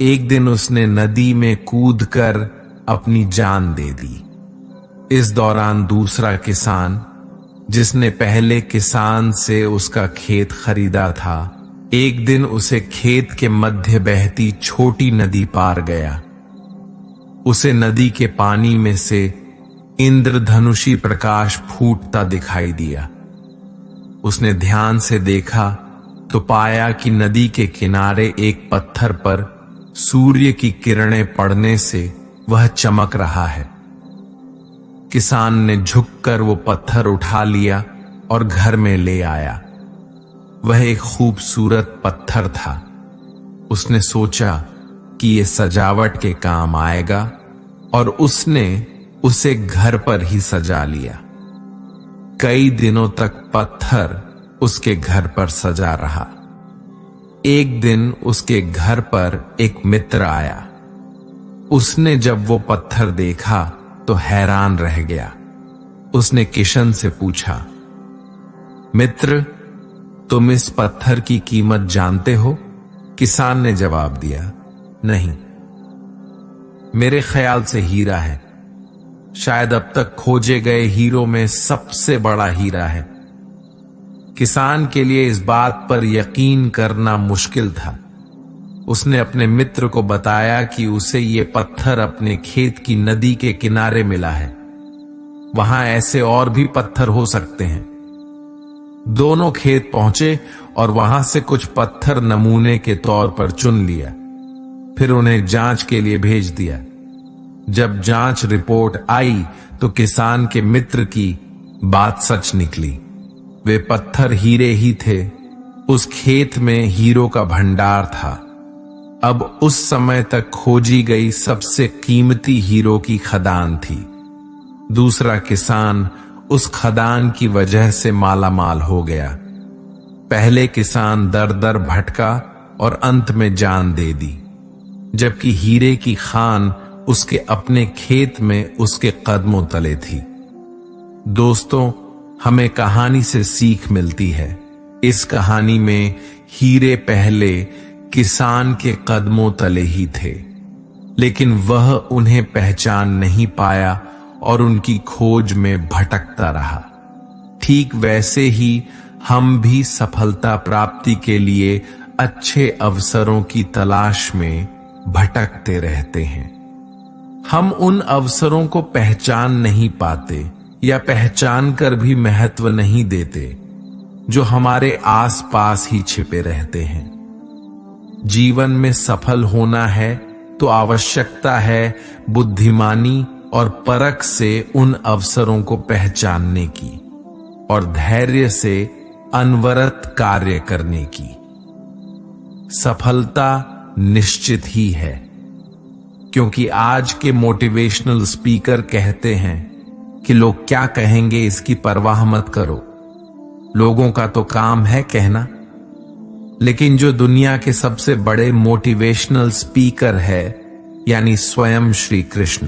एक दिन उसने नदी में कूदकर अपनी जान दे दी। इस दौरान दूसरा किसान, जिसने पहले किसान से उसका खेत खरीदा था, एक दिन उसे खेत के मध्य बहती छोटी नदी पार गया। उसे नदी के पानी में से इंद्रधनुषी प्रकाश फूटता दिखाई दिया। उसने ध्यान से देखा तो पाया कि नदी के किनारे एक पत्थर पर सूर्य की किरणें पड़ने से वह चमक रहा है। किसान ने झुककर वो पत्थर उठा लिया और घर में ले आया। वह एक खूबसूरत पत्थर था। उसने सोचा कि ये सजावट के काम आएगा और उसने उसे घर पर ही सजा लिया। कई दिनों तक पत्थर उसके घर पर सजा रहा। एक दिन उसके घर पर एक मित्र आया। उसने जब वो पत्थर देखा तो हैरान रह गया। उसने किशन से पूछा, मित्र, तुम इस पत्थर की कीमत जानते हो? किसान ने जवाब दिया, नहीं, मेरे ख्याल से हीरा है। शायद अब तक खोजे गए हीरो में सबसे बड़ा हीरा है। किसान के लिए इस बात पर यकीन करना मुश्किल था। उसने अपने मित्र को बताया कि उसे ये पत्थर अपने खेत की नदी के किनारे मिला है। वहां ऐसे और भी पत्थर हो सकते हैं। दोनों खेत पहुंचे और वहां से कुछ पत्थर नमूने के तौर पर चुन लिया। फिर उन्हें जांच के लिए भेज दिया। जब जांच रिपोर्ट आई तो किसान के मित्र की बात सच निकली। वे पत्थर हीरे ही थे। उस खेत में हीरो का भंडार था। अब उस समय तक खोजी गई सबसे कीमती हीरो की खदान थी। दूसरा किसान उस खदान की वजह से मालामाल हो गया। पहले किसान दर दर भटका और अंत में जान दे दी, जबकि हीरे की खान उसके अपने खेत में उसके कदमों तले थी। दोस्तों, हमें कहानी से सीख मिलती है। इस कहानी में हीरे पहले किसान के कदमों तले ही थे। लेकिन वह उन्हें पहचान नहीं पाया और उनकी खोज में भटकता रहा। ठीक वैसे ही हम भी सफलता प्राप्ति के लिए अच्छे अवसरों की तलाश में भटकते रहते हैं। हम उन अवसरों को पहचान नहीं पाते या पहचान कर भी महत्व नहीं देते जो हमारे आसपास ही छिपे रहते हैं। जीवन में सफल होना है तो आवश्यकता है बुद्धिमानी और परख से उन अवसरों को पहचानने की और धैर्य से अनवरत कार्य करने की। सफलता निश्चित ही है, क्योंकि आज के मोटिवेशनल स्पीकर कहते हैं कि लोग क्या कहेंगे इसकी परवाह मत करो। लोगों का तो काम है कहना। लेकिन जो दुनिया के सबसे बड़े मोटिवेशनल स्पीकर है, यानी स्वयं श्री कृष्ण,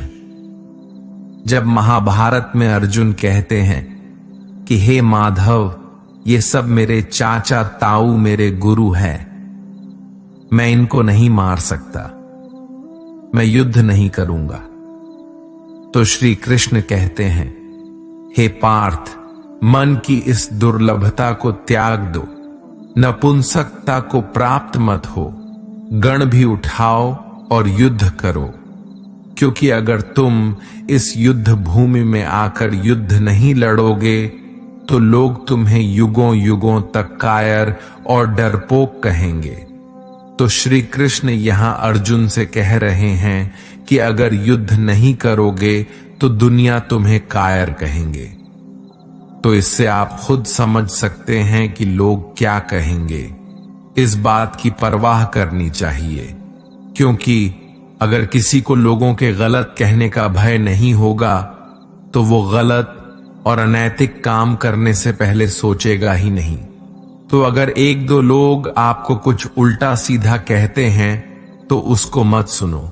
जब महाभारत में अर्जुन कहते हैं कि हे माधव, ये सब मेरे चाचा ताऊ मेरे गुरु हैं, मैं इनको नहीं मार सकता, मैं युद्ध नहीं करूंगा, तो श्री कृष्ण कहते हैं, हे पार्थ, मन की इस दुर्लभता को त्याग दो, नपुंसकता को प्राप्त मत हो, गण भी उठाओ और युद्ध करो, क्योंकि अगर तुम इस युद्ध भूमि में आकर युद्ध नहीं लड़ोगे तो लोग तुम्हें युगों युगों तक कायर और डरपोक कहेंगे। तो श्री कृष्ण यहां अर्जुन से कह रहे हैं कि अगर युद्ध नहीं करोगे तो दुनिया तुम्हें कायर कहेंगे। तो इससे आप खुद समझ सकते हैं कि लोग क्या कहेंगे। इस बात की परवाह करनी चाहिए, क्योंकि अगर किसी को लोगों के गलत कहने का भय नहीं होगा तो वो गलत और अनैतिक काम करने से पहले सोचेगा ही नहीं। तो अगर एक दो लोग आपको कुछ उल्टा सीधा कहते हैं तो उसको मत सुनो,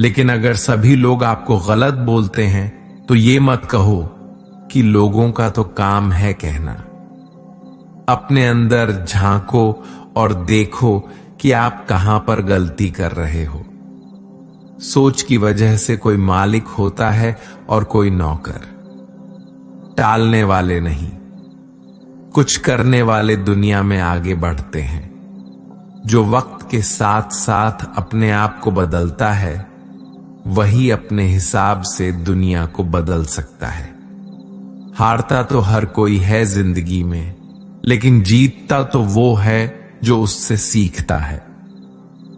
लेकिन अगर सभी लोग आपको गलत बोलते हैं तो ये मत कहो कि लोगों का तो काम है कहना। अपने अंदर झांको और देखो कि आप कहां पर गलती कर रहे हो। सोच की वजह से कोई मालिक होता है और कोई नौकर। टालने वाले नहीं, कुछ करने वाले दुनिया में आगे बढ़ते हैं। जो वक्त के साथ साथ अपने आप को बदलता है, वही अपने हिसाब से दुनिया को बदल सकता है। हारता तो हर कोई है जिंदगी में, लेकिन जीतता तो वो है जो उससे सीखता है।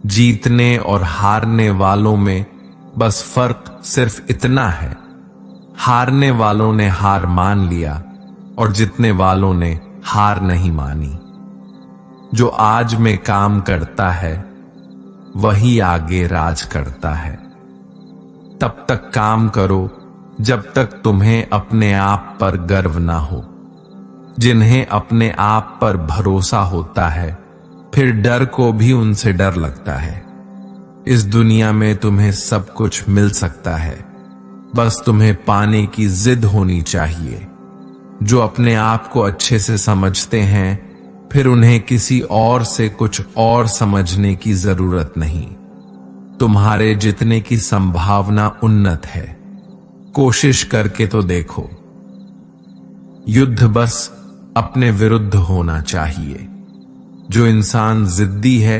जीतने और हारने वालों में बस फर्क सिर्फ इतना है, हारने वालों ने हार मान लिया और जीतने वालों ने हार नहीं मानी। जो आज में काम करता है वही आगे राज करता है। तब तक काम करो जब तक तुम्हें अपने आप पर गर्व ना हो। जिन्हें अपने आप पर भरोसा होता है, फिर डर को भी उनसे डर लगता है। इस दुनिया में तुम्हें सब कुछ मिल सकता है, बस तुम्हें पाने की जिद होनी चाहिए। जो अपने आप को अच्छे से समझते हैं, फिर उन्हें किसी और से कुछ और समझने की जरूरत नहीं। तुम्हारे जितने की संभावना उन्नत है, कोशिश करके तो देखो। युद्ध बस अपने विरुद्ध होना चाहिए। जो इंसान जिद्दी है,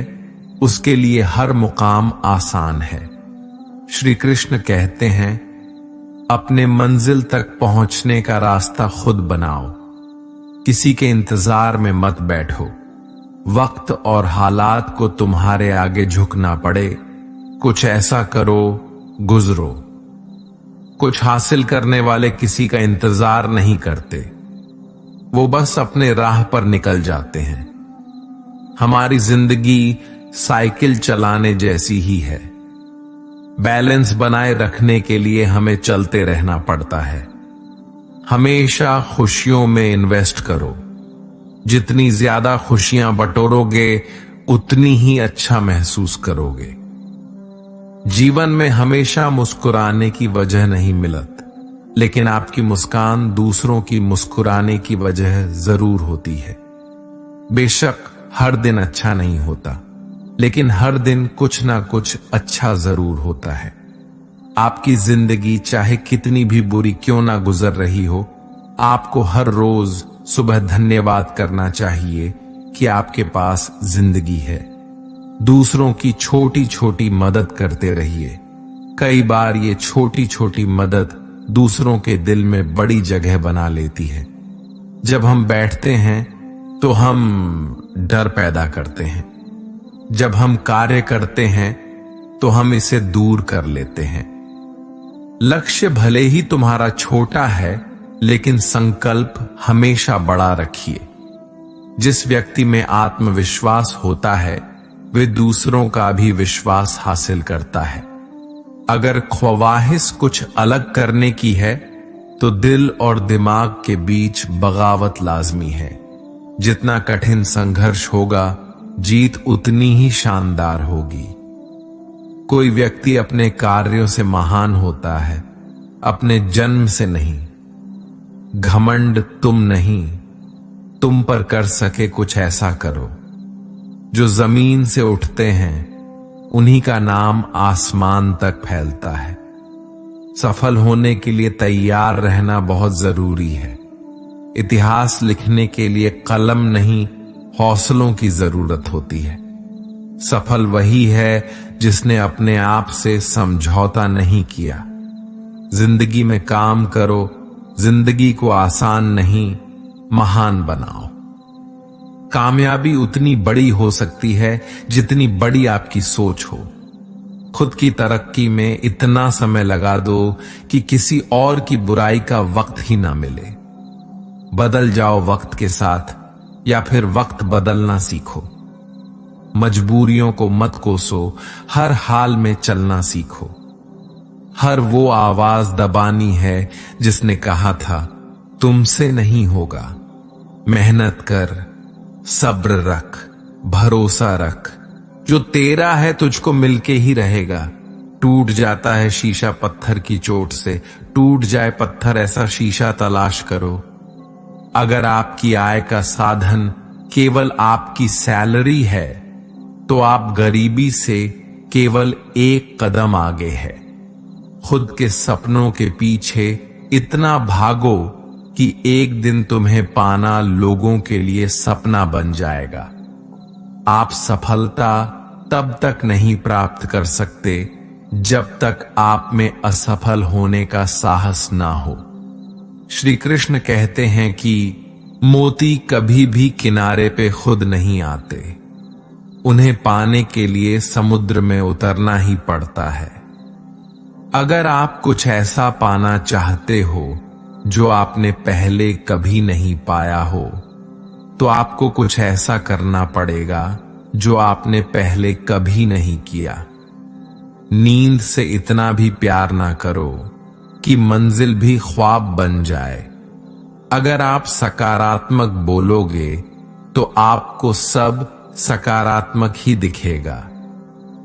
उसके लिए हर मुकाम आसान है। श्री कृष्ण कहते हैं, अपने मंजिल तक पहुंचने का रास्ता खुद बनाओ। किसी के इंतजार में मत बैठो। वक्त और हालात को तुम्हारे आगे झुकना पड़े, कुछ ऐसा करो, गुजरो। कुछ हासिल करने वाले किसी का इंतजार नहीं करते, वो बस अपने राह पर निकल जाते हैं। हमारी जिंदगी साइकिल चलाने जैसी ही है। बैलेंस बनाए रखने के लिए हमें चलते रहना पड़ता है। हमेशा खुशियों में इन्वेस्ट करो। जितनी ज्यादा खुशियां बटोरोगे, उतनी ही अच्छा महसूस करोगे। जीवन में हमेशा मुस्कुराने की वजह नहीं मिलत, लेकिन आपकी मुस्कान दूसरों की मुस्कुराने की वजह जरूर होती है। बेशक हर दिन अच्छा नहीं होता, लेकिन हर दिन कुछ ना कुछ अच्छा जरूर होता है। आपकी जिंदगी चाहे कितनी भी बुरी क्यों ना गुजर रही हो, आपको हर रोज सुबह धन्यवाद करना चाहिए कि आपके पास जिंदगी है। दूसरों की छोटी छोटी मदद करते रहिए। कई बार ये छोटी छोटी मदद दूसरों के दिल में बड़ी जगह बना लेती है। जब हम बैठते हैं तो हम डर पैदा करते हैं, जब हम कार्य करते हैं तो हम इसे दूर कर लेते हैं। लक्ष्य भले ही तुम्हारा छोटा है, लेकिन संकल्प हमेशा बड़ा रखिए। जिस व्यक्ति में आत्मविश्वास होता है वे दूसरों का भी विश्वास हासिल करता है। अगर ख्वाहिश कुछ अलग करने की है तो दिल और दिमाग के बीच बगावत लाजमी है। जितना कठिन संघर्ष होगा, जीत उतनी ही शानदार होगी। कोई व्यक्ति अपने कार्यों से महान होता है, अपने जन्म से नहीं। घमंड तुम नहीं, तुम पर कर सके कुछ ऐसा करो। जो जमीन से उठते हैं उन्हीं का नाम आसमान तक फैलता है। सफल होने के लिए तैयार रहना बहुत जरूरी है। इतिहास लिखने के लिए कलम नहीं, हौसलों की जरूरत होती है। सफल वही है जिसने अपने आप से समझौता नहीं किया। जिंदगी में काम करो, जिंदगी को आसान नहीं महान बनाओ। कामयाबी उतनी बड़ी हो सकती है जितनी बड़ी आपकी सोच हो। खुद की तरक्की में इतना समय लगा दो कि किसी और की बुराई का वक्त ही ना मिले। बदल जाओ वक्त के साथ, या फिर वक्त बदलना सीखो। मजबूरियों को मत कोसो, हर हाल में चलना सीखो। हर वो आवाज दबानी है जिसने कहा था तुमसे नहीं होगा। मेहनत कर, सब्र रख, भरोसा रख। जो तेरा है तुझको मिलके ही रहेगा। टूट जाता है शीशा पत्थर की चोट से, टूट जाए पत्थर ऐसा शीशा तलाश करो। अगर आपकी आय का साधन केवल आपकी सैलरी है तो आप गरीबी से केवल एक कदम आगे है। खुद के सपनों के पीछे इतना भागो कि एक दिन तुम्हें पाना लोगों के लिए सपना बन जाएगा। आप सफलता तब तक नहीं प्राप्त कर सकते जब तक आप में असफल होने का साहस ना हो। श्री कृष्ण कहते हैं कि मोती कभी भी किनारे पे खुद नहीं आते, उन्हें पाने के लिए समुद्र में उतरना ही पड़ता है। अगर आप कुछ ऐसा पाना चाहते हो जो आपने पहले कभी नहीं पाया हो, तो आपको कुछ ऐसा करना पड़ेगा जो आपने पहले कभी नहीं किया। नींद से इतना भी प्यार ना करो कि मंजिल भी ख्वाब बन जाए। अगर आप सकारात्मक बोलोगे तो आपको सब सकारात्मक ही दिखेगा।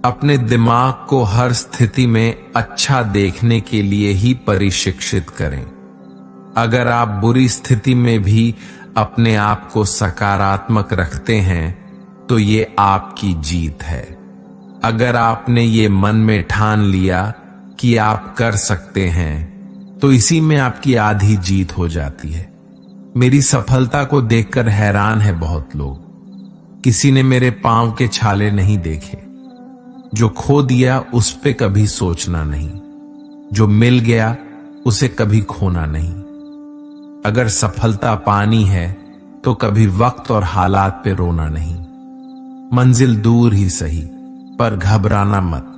अपने दिमाग को हर स्थिति में अच्छा देखने के लिए ही प्रशिक्षित करें। अगर आप बुरी स्थिति में भी अपने आप को सकारात्मक रखते हैं तो ये आपकी जीत है। अगर आपने ये मन में ठान लिया कि आप कर सकते हैं तो इसी में आपकी आधी जीत हो जाती है। मेरी सफलता को देखकर हैरान है बहुत लोग। किसी ने मेरे पांव के छाले नहीं देखे। जो खो दिया उस पे कभी सोचना नहीं, जो मिल गया उसे कभी खोना नहीं। अगर सफलता पानी है तो कभी वक्त और हालात पे रोना नहीं। मंजिल दूर ही सही पर घबराना मत,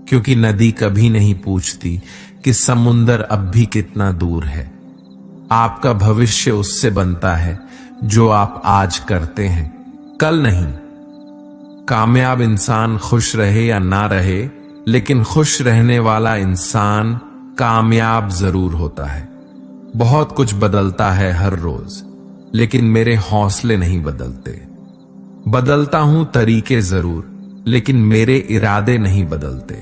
क्योंकि नदी कभी नहीं पूछती कि समुंदर अब भी कितना दूर है। आपका भविष्य उससे बनता है जो आप आज करते हैं, कल नहीं। कामयाब इंसान खुश रहे या ना रहे, लेकिन खुश रहने वाला इंसान कामयाब जरूर होता है। बहुत कुछ बदलता है हर रोज, लेकिन मेरे हौसले नहीं बदलते। बदलता हूं तरीके जरूर, लेकिन मेरे इरादे नहीं बदलते।